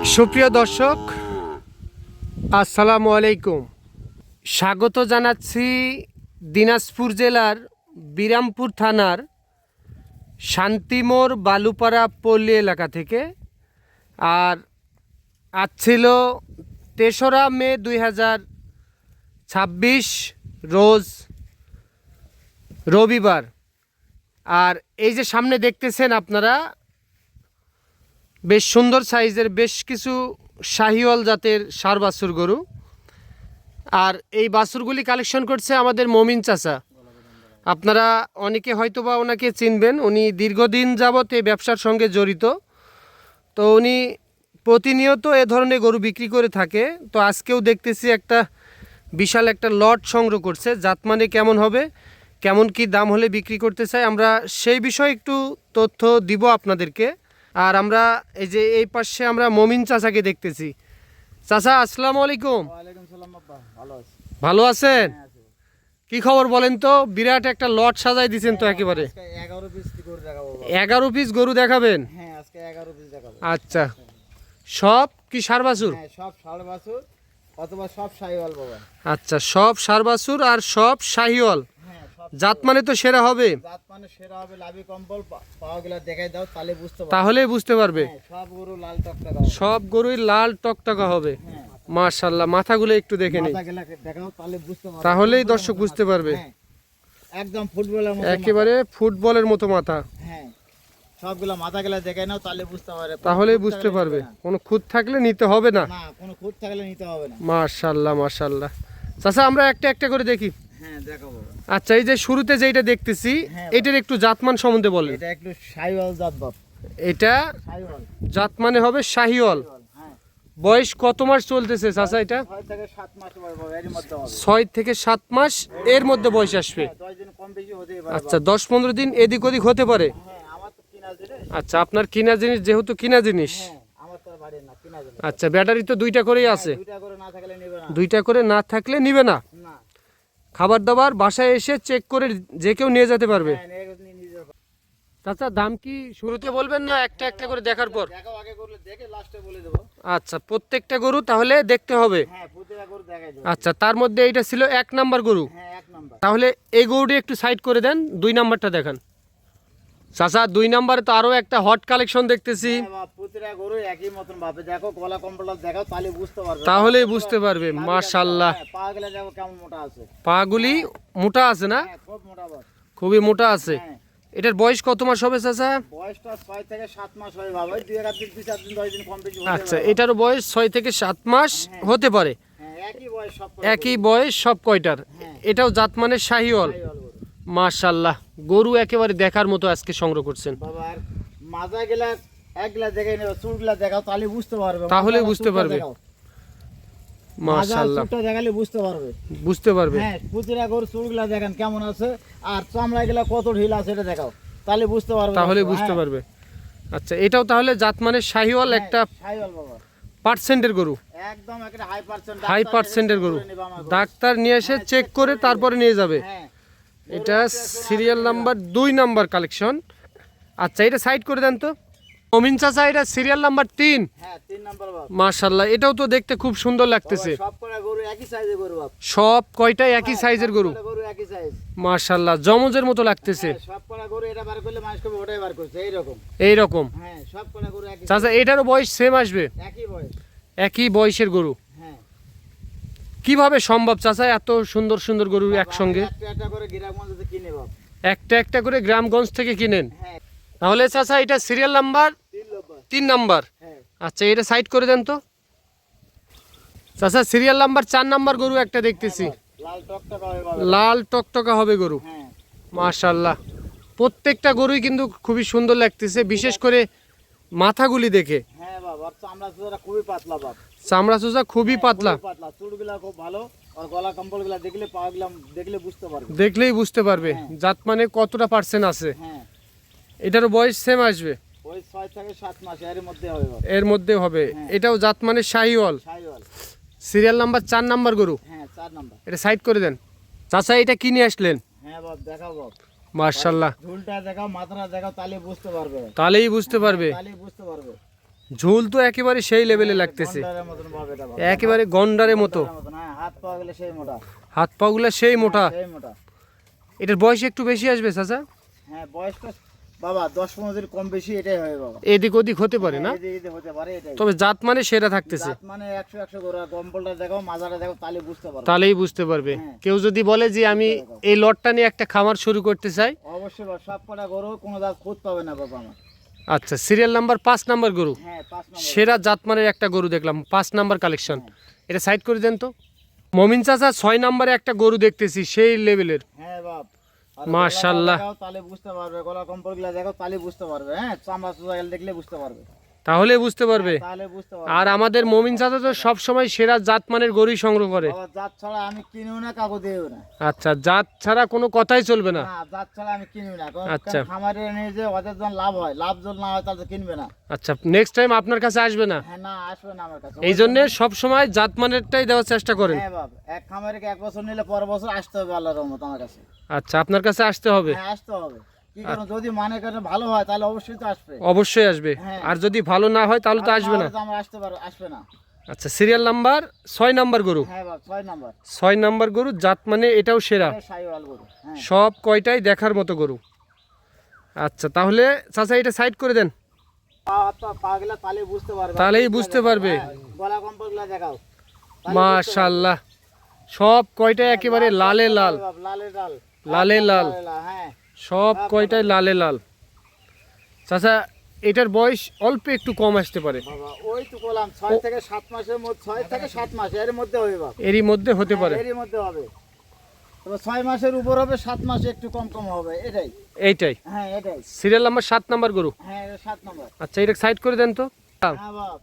সুপ্রিয় দর্শক, আসসালামু আলাইকুম। স্বাগত জানাচ্ছি দিনাজপুর জেলার বিরামপুর থানার শান্তিমোড় বালুপাড়া পল্লী এলাকা থেকে। আর আজ ছিল ৩রা মে ২০২৬, রোজ রবিবার। আর এই যে সামনে দেখতেছেন আপনারা, বেশ সুন্দর সাইজের বেশ কিছু শাহিওয়াল জাতের ষাঁড় বাছুর গরু। আর এই বাছুরগুলি কালেকশন করছে আমাদের মমিন চাচা। আপনারা অনেকে হয়তোবা ওনাকে চিনবেন, উনি দীর্ঘদিন যাবত এই ব্যবসার সঙ্গে জড়িত। তো উনি প্রতিনিয়ত এ ধরনের গরু বিক্রি করে থাকে। তো আজকেও দেখতেছি একটা বিশাল একটা লট সংগ্রহ করছে। জাতমানে কেমন হবে, কেমন কি দাম হলে বিক্রি করতে চাই, আমরা সেই বিষয়ে একটু তথ্য দিব আপনাদেরকে। আর আমরা এই যে এই পাশে আমরা মমিন চাচাকে দেখতেছি। চাচা, আসসালামু আলাইকুম। ওয়ালাইকুম সালাম বাবা, ভালো আছি। ভালো আছেন? কি খবর বলেন তো? বিরাট একটা লট সাজাই দিয়েছেন তো একেবারে। আজকে 11 পিস গরু দেখাবো বাবা। 11 পিস গরু দেখাবেন? হ্যাঁ, আজকে 11 পিস দেখাবো। আচ্ছা, সব কি ষাঁড় বাছুর? হ্যাঁ, সব ষাঁড় বাছুর অথবা সব শাহিওয়াল বাবা। আচ্ছা, সব ষাঁড় বাছুর আর সব শাহিওয়াল। হ্যাঁ, সব জাত মানে তো সেরা হবে। জাত মানে সেরা হবে, লাভি কম্বল পাওয়াগুলা দেখাই দাও, তাহলে বুঝতে পারবে। তাহলেই বুঝতে পারবে। হ্যাঁ, সব গরু লাল টকটকা হবে। সব গরুই লাল টকটকা হবে। হ্যাঁ, মাশাআল্লাহ, মাথাগুলো একটু দেখে নিই, মাথাগুলা দেখাও, তাহলে বুঝতে পারবে। তাহলেই দর্শক বুঝতে পারবে। হ্যাঁ, একদম ফুটবলের মতো একেবারে ফুটবলের মতো মাথা। মাথা। হ্যাঁ, সবগুলা মাথাগুলা দেখাই নাও, তাহলে বুঝতে পারবে। তাহলেই বুঝতে পারবে। কোনো খুঁত থাকলে নিতে হবে না। না, কোনো খুঁত থাকলে নিতে হবে না। মাশাআল্লাহ মাশাআল্লাহ। চাচা, আমরা একটা একটা করে দেখি। হ্যাঁ, দেখাবো। আচ্ছা, এই যে শুরুতে যেটা দেখতেছি, হ্যাঁ, এটার একটু জাতমান সম্বন্ধে বলেন। এটা একটু শাহিওয়াল জাত বাপ। এটা শাহিওয়াল, জাত মানে হবে শাহিওয়াল। হ্যাঁ। বয়স কত মাস চলতেছে চাচা এটা? 6 থেকে 7 মাস বয়স হবে, এর মধ্যে হবে। 6 থেকে 7 মাস এর মধ্যে বয়স আসবে। হ্যাঁ, 10 দিন কম বেশি হতেই পারে। আচ্ছা, 10-15 দিন এদিক ওদিক হতে পারে। হ্যাঁ, আমার তো কিনা জিনিস। আচ্ছা, আপনার কিনা জিনিস, যেহেতু কিনা জিনিস। হ্যাঁ, আমার তো আর বাড়ি না, কিনা জিনিস। আচ্ছা, ব্যাটারি তো 2টা করেই আছে। দুইটা করে না থাকলে নেবে না। 2টা করে না থাকলে নিবে না। না। খাবার দাবার বাসায় এসে চেক করে যে কেউ নিয়ে যেতে পারবে। হ্যাঁ, নিয়ে যাবে। চাচা, দাম কি শুরুতে বলবেন না একটা একটা করে দেখার পর? দেখাও, আগে করলে দেখে লাস্টে বলে দেবো। আচ্ছা, প্রত্যেকটা গরু তাহলে দেখতে হবে। হ্যাঁ, প্রতিটা করে দেখাই দেবো। আচ্ছা, তার মধ্যে এইটা ছিল 1 নাম্বার গরু। হ্যাঁ, 1 নাম্বার। তাহলে এই গরুটি একটু সাইড করে দেন, 2 নাম্বারটা দেখান। চাচা, 2 নাম্বারে তো আরো একটা হট কালেকশন দেখতেছি। হ্যাঁ বাপ, প্রতিটা গরু একই মতন ভাবে দেখো, গলা কম্বলটা দেখাও, তাহলে বুঝতে পারবে। তাহলেই বুঝতে পারবে। মাশাআল্লাহ, হ্যাঁ, পা গুলা দেখো কেমন মোটা আছে। পাগুলি মোটা আছে না? হ্যাঁ, খুব মোটা বাপ। খুবই মোটা আছে। হ্যাঁ, এটার বয়স কত মাস হবে চাচা? বয়সটা 6 থেকে 7 মাস হয় বাবা। 2-1 দিন 2-4 দিন 10 দিন কম বেশি হতে আচ্ছা, পারে। এটারও বয়স 6 থেকে 7 মাস হতে পারে। হ্যাঁ, একই বয়স সব। একই বয়স সব কয়টার। হ্যাঁ। এটাও জাত মানে শাহিওয়াল। মাশাআল্লাহ, গরু একেবারে দেখার মতো আজকে সংগ্রহ করছেন। বাবা, আর মাজা গেলা একলা দেখাই নেবে, চুলগুলা দেখাও, তাহলে বুঝতে পারবে। তাহলে মাজা বুঝতে চুলটা পারবে। দেখাও। মাজা মাশাআল্লাহ, চুলটা দেখালে বুঝতে পারবে। বুঝতে পারবে। হ্যাঁ, প্রতিটা গরু চুলগুলা দেখেন কেমন আছে, আর চামড়া গুলা কত ঢিল আছে এটা দেখাও, তাহলে বুঝতে পারবে। তাহলে বুঝতে পারবে। আচ্ছা, এটাও তাহলে জাত মানে শাহিওয়াল, একটা শাহিওয়াল বাবা। পার্সেন্টের গরু, একদম একটা হাই পার্সেন্ট। হাই পার্সেন্টের গরু। ডাক্তার নিয়ে এসে চেক করে তারপরে নিয়ে যাবে। হ্যাঁ, এটা সিরিয়াল নাম্বার 2 নাম্বার কালেকশন। আচ্ছা, এটা সাইড করে দেন তো। অমিন চাচা, এটা সিরিয়াল নাম্বার 3। হ্যাঁ, 3 নাম্বার বাবা। মাশাআল্লাহ, এটাও তো দেখতে খুব সুন্দর লাগতেছে। সব কটা গরু একই সাইজের গরু বাবা। সব কয়টাই একই সাইজের গরু। সবকটা গরু একই সাইজ। মাশাআল্লাহ, জমজের মতো লাগতেছে। হ্যাঁ, সব কটা গরু এটা বার করলে মানুষ কবে ওটাই বার করছে এইরকম। এইরকম। হ্যাঁ, সব কটা গরু একই চাচা, এটারও বয়স সেম আসবে? একই বয়স। একই বয়সের গরু। হ্যাঁ, কিভাবে সম্ভব চাচা এত সুন্দর সুন্দর গরু একসঙ্গে? একটা একটা করে গ্রামগঞ্জ থেকে কিনে বাবা। একটা একটা করে গ্রামগঞ্জ থেকে কিনেন? হ্যাঁ, তাহলে চাচা, এটা সিরিয়াল নাম্বার 3 নাম্বার। 3 নাম্বার। হ্যাঁ, আচ্ছা, এটা সাইড করে দেন তো। চাচা, সিরিয়াল নাম্বার 4 নাম্বার গরু একটা দেখতেছি। লাল টকটকা হবে বাবা। লাল টকটকা হবে গরু। হ্যাঁ, মাশাআল্লাহ, প্রত্যেকটা গরুই কিন্তু খুবই সুন্দর লাগতেছে, বিশেষ করে মাথাগুলি দেখে। হ্যাঁ বাবা, আর চামড়া চুড়া খুবই পাতলা বাবা। চামড়া চোষা খুবই পাতলা। খুবই পাতলা, চুড়গুলা খুব ভালো, আর গলা কম্বলগুলা দেখলে পাগুলা দেখলে বুঝতে পারবে। দেখলেই বুঝতে পারবে জাত মানে কতটা পার্সেন্ট আছে। হ্যাঁ, এটারও বয়স সেম আসবে? ওই 6 থেকে 7 মাস এর মধ্যে হবে বাবা। এর মধ্যে হবে। এটাও জাত মানে Sahiwal. Sahiwal. Serial number 4 number গরু। হ্যাঁ, 4 নাম্বার। এটা সাইড করে দেন। চাচা, এটা কি নিয়ে আসলেন? হ্যাঁ বাবা, দেখাও বাবা। মাশাআল্লাহ, ঝুলটা দেখাও, মাথাটা দেখাও, তাহলে বুঝতে পারবে। তাহলেই বুঝতে পারবে। তাহলে বুঝতে পারবে। ঝুল তো একেবারে সেই লেভেলে লাগতেছে, গন্ডারের মতন ভাবে এটা বাপ। একেবারে গন্ডারের মতো। গন্ডারের মতন, হ্যাঁ, হাত পা গেলে সেই মোটা। হাত পাগুলা সেই মোটা। সেই মোটা। এটার বয়স একটু বেশি আসবে চাচা? হ্যাঁ, বয়সটা বাবা 10-15 দিন কম বেশি এটাই হয় বাবা। এদিক ওদিক হতে পারে না, এদিকে হতে পারে এটাই। তবে জাত মানে সেরা থাকতেছে। দাঁত মানে 100 করে, গম্বলটা দেখো, মাজাটা দেখো, তাহলে বুঝতে পারবে। তাহলেই বুঝতে পারবে। হ্যাঁ। কেউ যদি বলে যে আমি এই লটটা নিয়ে একটা খামার শুরু করতে চাই, অবশ্যই বাবা, সব কটা গরু কোনো দাঁত খুঁত পাবে না বাবা আমার। আচ্ছা, সিরিয়াল নাম্বার 5 নাম্বার গরু, হ্যাঁ, 5 নম্বর। সেরা জাতমানের একটা গরু দেখলাম, 5 নাম্বার কালেকশন। এটা সাইড করে দেন তো। মমিন চাচা 6 নাম্বারে একটা গরু দেখতেছি সেই লেভেলের। হ্যাঁ বাপ, আর মাশাআল্লাহ। গলা দেখাও, তাহলে বুঝতে পারবে। গলা কম্পলগুলা দেখো, তাহলে বুঝতে পারবে। হ্যাঁ, চামড়া চুচা গেলে দেখলে বুঝতে পারবে। তাহলে বুঝতে পারবে। তাহলে বুঝতে পারবে। আর আমাদের মমিন চাচা তো সবসময় সেরা জাতমানের গরুই সংগ্রহ করে। বাবা, জাত ছাড়া আমি কিনিও না, কাকু দিও না। আচ্ছা, জাত ছাড়া কোনো কথাই চলবে না। না, জাত ছাড়া আমি কিনিও না। কারণ আচ্ছা। খামারে নিয়ে যে ওদের যখন লাভ হয়, লাভ যদি না হয় তাহলে তো কিনবে না। আচ্ছা, নেক্সট টাইম আপনার কাছে আসবে না, হ্যাঁ, না, আসবে না আমার কাছে। এই জন্য সবসময় জাতমানেরটাই দেওয়ার চেষ্টা করেন। হ্যাঁ বাপ, এক খামারে 1 বছর নিলে পরের বছর আসতে হবে আল্লাহর রহমত আমার কাছে। আচ্ছা, আপনার কাছে আসতে হবে। হ্যাঁ, আসতে হবে। কি কারণ, যদি মানে করে ভালো হয় তাহলে অবশ্যই তো আসবে। অবশ্যই আসবে। হ্যাঁ। আর যদি ভালো না হয় তাহলে তো আসবে না। তাহলে তো আমার আসবে না। আচ্ছা, সিরিয়াল নাম্বার 6 নাম্বার গরু, হ্যাঁ বাপ, 6 নম্বর। 6 নাম্বার গরু, জাত মানে এটাও সেরা। শাহিওয়াল গরু। হ্যাঁ, সব কয়টাই দেখার মতো গরু। আচ্ছা, তাহলে চাচা এটা সাইড করে দেন, পা গেলে তাহলে বুঝতে পারবে। তাহলেই বুঝতে পারবে। হ্যাঁ, গলা কম্পলগুলা দেখাও। মাশাআল্লাহ, সব কয়টাই একেবারে লালে লাল, বাপ, লালে লাল। লালে লাল, হ্যাঁ সব কয়টাই লালে লাল। চাচা এটার বয়স অল্প একটু কম আসতে পারে, বাবা, ওই তো বললাম 6 থেকে 7 মাসের মধ্যে, 6 থেকে 7 মাস এর মধ্যে হবে বাপ। এরই মধ্যে হতে পারে। এরই মধ্যে হবে। তবে 6 মাসের উপর হবে, 7 মাসে একটু কম কম হবে, এটাই। এইটাই হ্যাঁ, এটাই। সিরিয়াল নাম্বার 7 নাম্বার গরু। হ্যাঁ, এটা 7 নম্বর। আচ্ছা, এটা সাইড করে দেন তো। হ্যাঁ বাপ।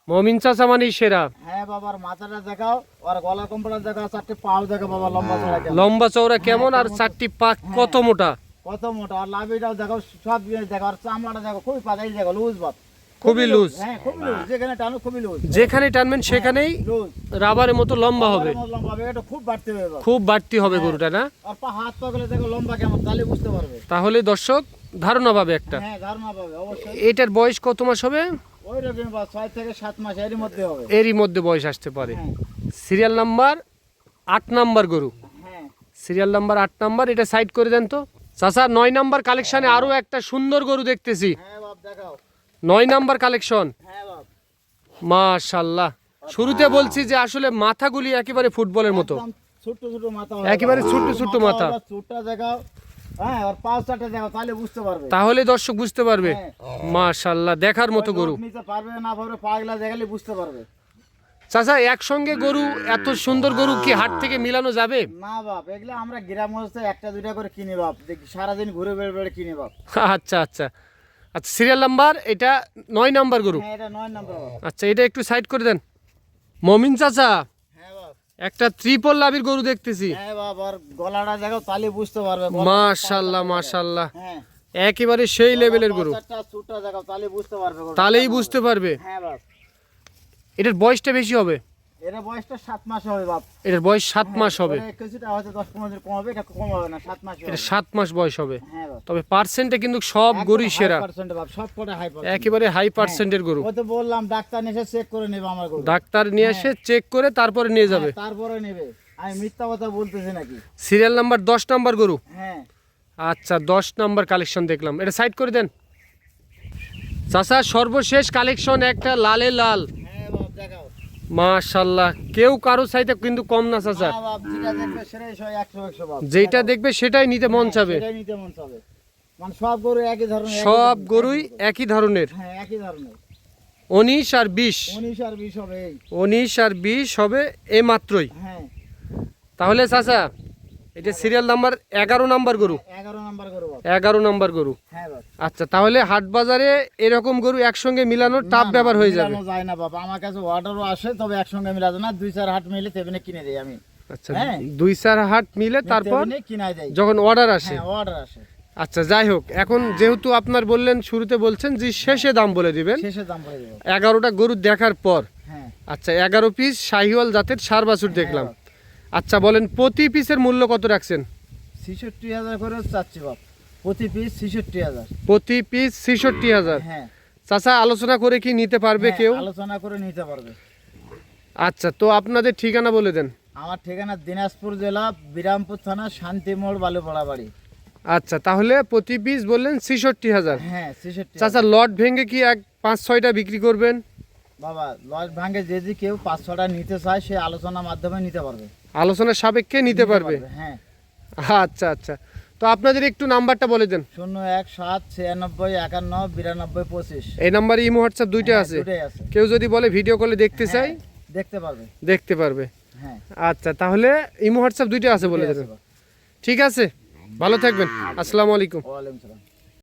মমিন চাচা মানেই সেরা। হ্যাঁ বাবার মাথাটা দেখাও, আর গলা কম্পলটা দেখাও, 4টে পাও দেখো বাবা, লম্বা চড়া কেমন। লম্বা চওড়া কেমন, আর 4টি পা কত মোটা, কত মোটা। আর লাভিটাও দেখো, সব জিনিস দেখো। আর চামড়াটা দেখো, খুবই পাতলা দেখো, লুজ বাপ। খুবই লুজ। হ্যাঁ, খুবই লুজ। যেখানে টানো খুবই লুজ। যেখানে টানবেন সেখানেই লুজ। রাবারের মতো লম্বা হবে, লম্বা হবে, এটা খুব বাড়তে হবে বাপ। খুব বাড়তি হবে গরুটা না। আর হাত পা গুলো দেখো লম্বা কেমন, তাহলে বুঝতে পারবে। তাহলে দর্শক ধারণা পাবে একটা। হ্যাঁ, ধারণা পাবে অবশ্যই। এটার বয়স কত মাস হবে? ওই রকম বা 6 থেকে 7 মাস এরই মধ্যে হবে। এরই মধ্যে বয়স আসতে পারে। হ্যাঁ, সিরিয়াল নাম্বার 8 নাম্বার গরু, হ্যাঁ। সিরিয়াল নাম্বার 8 নাম্বার, এটা সাইড করে দেন তো। চাচা 9 নাম্বার কালেকশনে আরো একটা সুন্দর গরু দেখতেছি, হ্যাঁ বাপ, দেখাও। 9 নাম্বার কালেকশন। হ্যাঁ বাপ, মাশাআল্লাহ। শুরুতে বলছি যে আসলে মাথাগুলি একেবারে ফুটবলের মতো, একদম ছোট ছোট মাথা। একেবারে ছোট্ট ছোট্ট মাথা। চুটটা দেখাও। হ্যাঁ, আর পাঁচ চারটা দেখাও, তাহলে বুঝতে পারবে। তাহলে দর্শক বুঝতে পারবে। হ্যাঁ। মাশাআল্লাহ, দেখার মতো গরু। নিতে পারবে না পারবে, পাগলা দেখালে বুঝতে পারবে। চাচা একসঙ্গে গরু, এত সুন্দর গরু কি হাট থেকে মিলানো যাবে? না বাপ, এগুলো আমরা গ্রাম হচ্ছে 1টা 2টা করে কিনি বাপ, দেখি সারাদিন ঘুরে বেড়ে বেড়ে কিনি বাপ। আচ্ছা আচ্ছা আচ্ছা, সিরিয়াল নাম্বার এটা 9 নাম্বার গরু। হ্যাঁ, এটা 9 নম্বর বাপ। আচ্ছা, এটা একটু সাইড করে দেন। মমিন চাচা হ্যাঁ বাপ। একটা ত্রিপল লাভির গরু দেখতেছি। হ্যাঁ বাপ, আর গলাটা দেখো, তাহলে বুঝতে পারবে। মাশাআল্লাহ মাশাআল্লাহ, হ্যাঁ, একেবারে সেই লেভেলের গরু, চারটা চুটটা দেখাও, তাহলে বুঝতে পারবে গরুটা। তাহলেই বুঝতে পারবে। হ্যাঁ বাপ, এটার বয়সটা বেশি হবে, এর বয়সটা 7 মাস হবে বাপ। এটার বয়স 7 মাস হবে। ওরে কিছুটা হয়তো 10-15 দিন কম হবে, এটা কম হবে না, 7 মাস এটা হবে। 7 মাস বয়স হবে। হ্যাঁ বাপ, তবে পার্সেন্টে কিন্তু সব গরুই সেরা, 100% বাপ, সব কটা হাই পার্সেন্ট। একেবারে হাই পার্সেন্টের গরু। ও তো বললাম ডাক্তার এসে চেক করে নেবে আমার গরু। ডাক্তার নিয়ে এসে চেক করে তারপরে নিয়ে যাবে। হ্যাঁ, তারপরে নেবে। আমি মিথ্যা কথা বলতেছি নাকি? সিরিয়াল নাম্বার 10 নাম্বার গরু। হ্যাঁ, আচ্ছা, 10 নাম্বার কালেকশন দেখলাম, এটা সাইড করে দেন। চাচা সর্বশেষ কালেকশন একটা লালে লাল। হ্যাঁ বাপ, দেখাও। মাশাআল্লাহ, কেউ কারো চাইতে কিন্তু কম না চাচা, হ্যাঁ বাপ, যেটা দেখবে সেটাই 100 বাপ। যেটা দেখবে সেটাই নিতে মন চাবে। সেটাই নিতে মন চাবে। মানে সব গরু একই ধরনের। সব গরুই একই ধরনের। হ্যাঁ, একই ধরনের। 19 আর 20, 19 আর 20 হবে এই। 19 আর 20 হবে এই মাত্রই। হ্যাঁ, তাহলে চাচা এটা সিরিয়াল নাম্বার 11 নাম্বার গরু, 11 নম্বর গরু বাপ। 11 নাম্বার গরু। হ্যাঁ বাপ। আচ্ছা, তাহলে হাট বাজারে এরকম গরু একসঙ্গে মিলানো টাফ ব্যাপার হয়ে যাবে। মিলানো যায় না বাবা, আমার কাছে অর্ডারও আসে, তবে একসঙ্গে মিলাতে না, 2-4 হাট মিলে তেমনি কিনে দেই আমি। আচ্ছা, হ্যাঁ। 2-4 হাট মিলে তারপর তেমনি কিনাই দেই। যখন অর্ডার আসে। হ্যাঁ, অর্ডার আসে। আচ্ছা, যাই হোক, এখন যেহেতু আপনার বললেন, শুরুতে বলছেন যে শেষে দাম বলে দিবেন, শেষে দাম পড়ে দেবো। 11টা গরু দেখার পর। হ্যাঁ, আচ্ছা, 11 পিস শাহিওয়াল জাতের ষাঁড় বাছুর দেখলাম। আচ্ছা, বলেন প্রতি পিসের মূল্য কত রাখছেন? 66,000 করে চাচ্ছি বাপ, প্রতি পিস 66,000। প্রতি পিস 66,000। হ্যাঁ, চাচা আলোচনা করে কি নিতে পারবে হ্যাঁ, কেউ? আলোচনা করে নিতে পারবে। আচ্ছা, তো আপনাদের ঠিকানা বলে দেন। আমার ঠিকানা দিনাজপুর জেলা বিরামপুর থানা শান্তিমোড় বালুপাড়া বাড়ি। আচ্ছা, তাহলে প্রতি পিস বললেন 66,000। হ্যাঁ 66। চাচা লট ভেঙে কি 5-6টা বিক্রি করবেন? বাবা লজ ভাঙে যদি কেউ 500টা নিতে চায় সে আলোচনার মাধ্যমে নিতে পারবে। আলোচনার সাপেক্ষে নিতে পারবে। হ্যাঁ। আচ্ছা আচ্ছা, তো আপনাদের একটু নাম্বারটা বলে দেন। 01796 এই নাম্বারে ইমো হোয়াটসঅ্যাপ দুইটা আছে। দুটোই আছে। কেউ যদি বলে ভিডিও কলে দেখতে চাই দেখতে পারবে। দেখতে পারবে। হ্যাঁ আচ্ছা, তাহলে ইমো হোয়াটসঅ্যাপ দুইটা আছে বলে দুটোই দেবেন। আছে। ঠিক আছে, ভালো থাকবেন। আসসালামু আলাইকুম। ওয়ালাইকুম সালাম।